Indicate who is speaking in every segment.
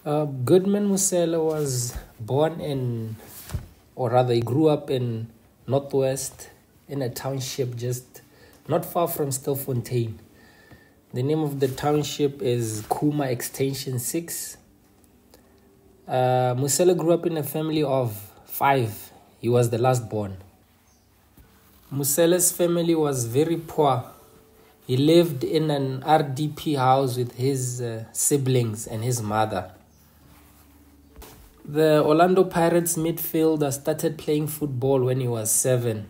Speaker 1: Goodman Mosele was born in, or rather, he grew up in Northwest in a township just not far from Stilfontein. The name of the township is Kuma Extension 6. Mosele grew up in a family of 5. He was the last born. Mosele's family was very poor. He lived in an RDP house with his siblings and his mother. The Orlando Pirates midfielder started playing football when he was 7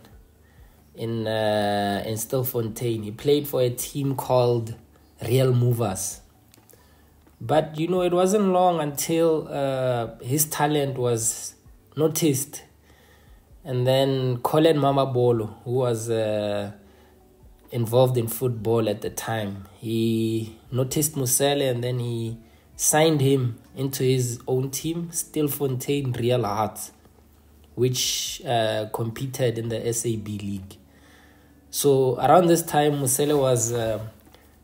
Speaker 1: in Stilfontein. He played for a team called Real Movers. But, it wasn't long until his talent was noticed. And then Colin Mamabolo, who was involved in football at the time, he noticed Mosele and then he signed him into his own team, Stilfontein Real Hearts, which competed in the SAB League. So around this time, Mosele was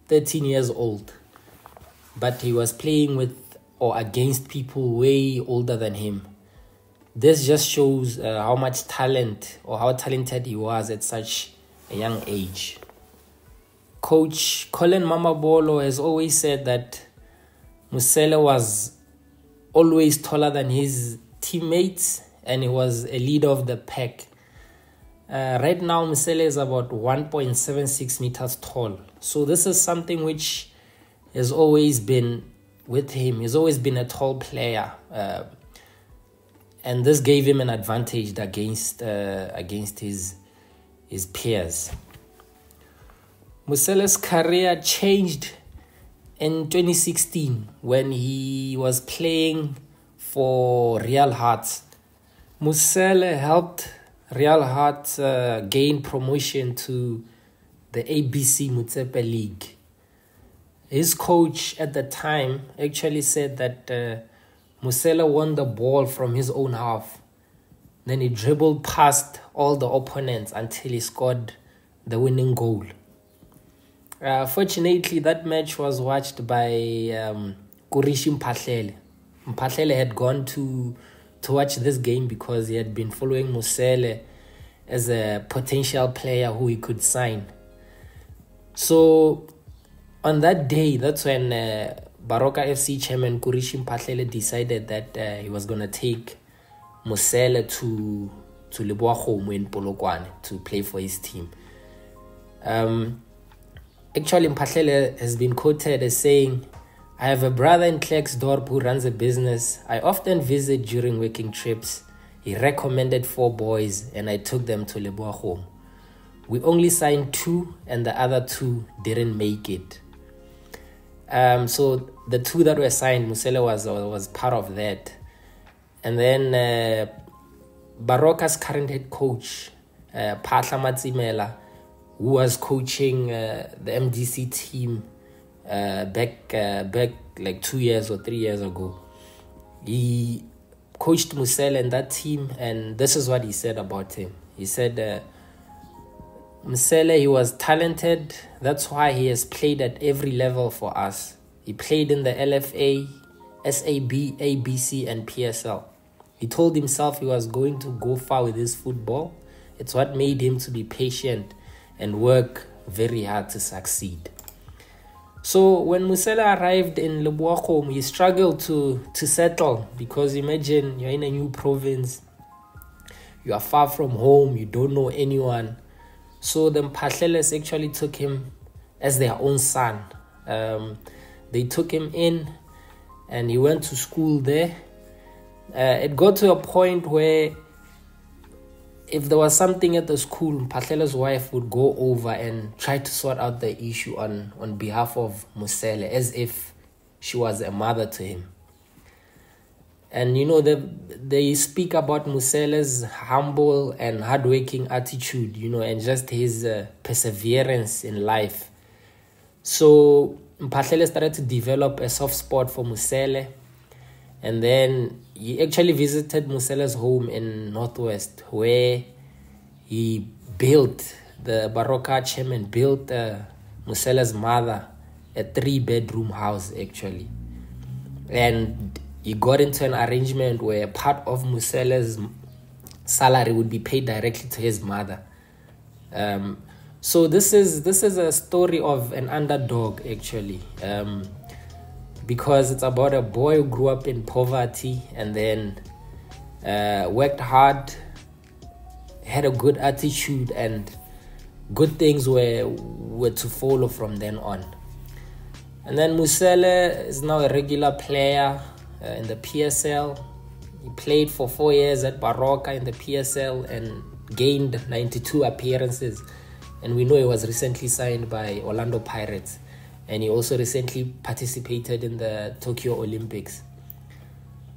Speaker 1: 13 years old, but he was playing with or against people way older than him. This just shows how much talent or how talented he was at such a young age. Coach Colin Mamabolo has always said that Mosele was always taller than his teammates and he was a leader of the pack. Right now, Mosele is about 1.76 meters tall. So this is something which has always been with him. He's always been a tall player. And this gave him an advantage against his peers. Mosele's career changed in 2016 when he was playing for Real Hearts. Mosele helped Real Hearts gain promotion to the ABC Motsepe League. His coach at the time actually said that Mosele won the ball from his own half. Then he dribbled past all the opponents until he scored the winning goal. Fortunately, that match was watched by Kurishi Mpahlele. Mpahlele had gone to watch this game because he had been following Mosele as a potential player who he could sign. So on that day, that's when Baroka FC chairman Kurishi Mpahlele decided that he was going to take Mosele to Leboakgomo in Polokwane to play for his team. Actually, Mpahlele has been quoted as saying, "I have a brother in Klerksdorp who runs a business. I often visit during working trips. He recommended 4 boys and I took them to Leboakgomo. We only signed 2 and the other 2 didn't make it." So the 2 that were signed, Mosele was part of that. And then Baroka's current head coach, Phahla Matsimela, who was coaching the MDC team back like 2 years or 3 years ago. He coached Mosele and that team, and this is what he said about him. He said, Mosele, he was talented. That's why he has played at every level for us. He played in the LFA, SAB, ABC, and PSL. He told himself he was going to go far with his football. It's what made him to be patient and work very hard to succeed. So when Mosele arrived in Leboakgomo, he struggled to settle because imagine you're in a new province, you are far from home, you don't know anyone. So the Mpahleles actually took him as their own son. They took him in and he went to school there. It got to a point where if there was something at the school, Mpahlele's wife would go over and try to sort out the issue on behalf of Mosele, as if she was a mother to him. And they speak about Mosele's humble and hardworking attitude, and just his perseverance in life. So Mpahlele started to develop a soft spot for Mosele. And then he actually visited Mosele's home in Northwest, where he built, the Baroka chairman built Mosele's mother a 3-bedroom house actually. And he got into an arrangement where part of Mosele's salary would be paid directly to his mother. So this is a story of an underdog, actually, because it's about a boy who grew up in poverty and then worked hard, had a good attitude, and good things were to follow from then on. And then Mosele is now a regular player in the PSL. He played for 4 years at Baroka in the PSL and gained 92 appearances. And we know he was recently signed by Orlando Pirates. And he also recently participated in the Tokyo Olympics.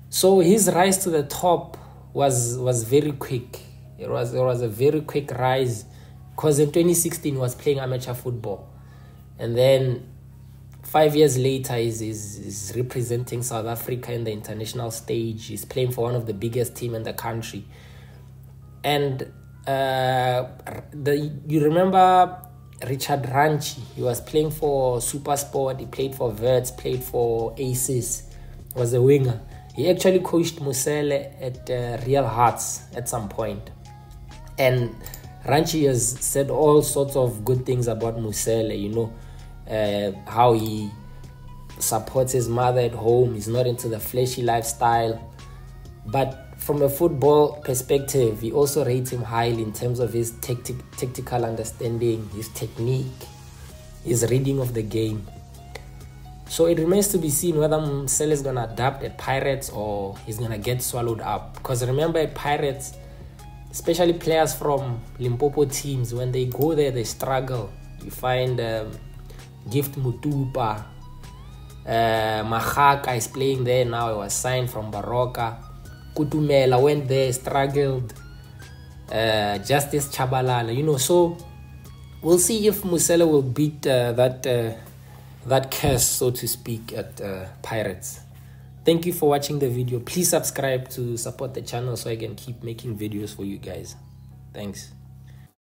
Speaker 1: So his rise to the top was very quick. It was a very quick rise, because in 2016 he was playing amateur football. And then 5 years later, he's representing South Africa in the international stage. He's playing for one of the biggest teams in the country. And you remember Richard Ranchi? He was playing for SuperSport. He played for Verts, played for Aces. He was a winger. He actually coached Mosele at Real Hearts at some point. And Ranchi has said all sorts of good things about Mosele, you know. How he supports his mother at home. He's not into the flashy lifestyle, but from a football perspective, he also rates him highly in terms of his tactical understanding, his technique, his reading of the game. So it remains to be seen whether Mosele is going to adapt at Pirates or he's going to get swallowed up. Because remember, at Pirates, especially players from Limpopo teams, when they go there, they struggle. You find Gift Mutupa, Mahaka is playing there now. He was signed from Baroka. Kutumela went there, struggled. Justice Chabalala, you know. So we'll see if Mosele will beat that curse, so to speak, at Pirates. Thank you for watching the video. Please subscribe to support the channel so I can keep making videos for you guys. Thanks.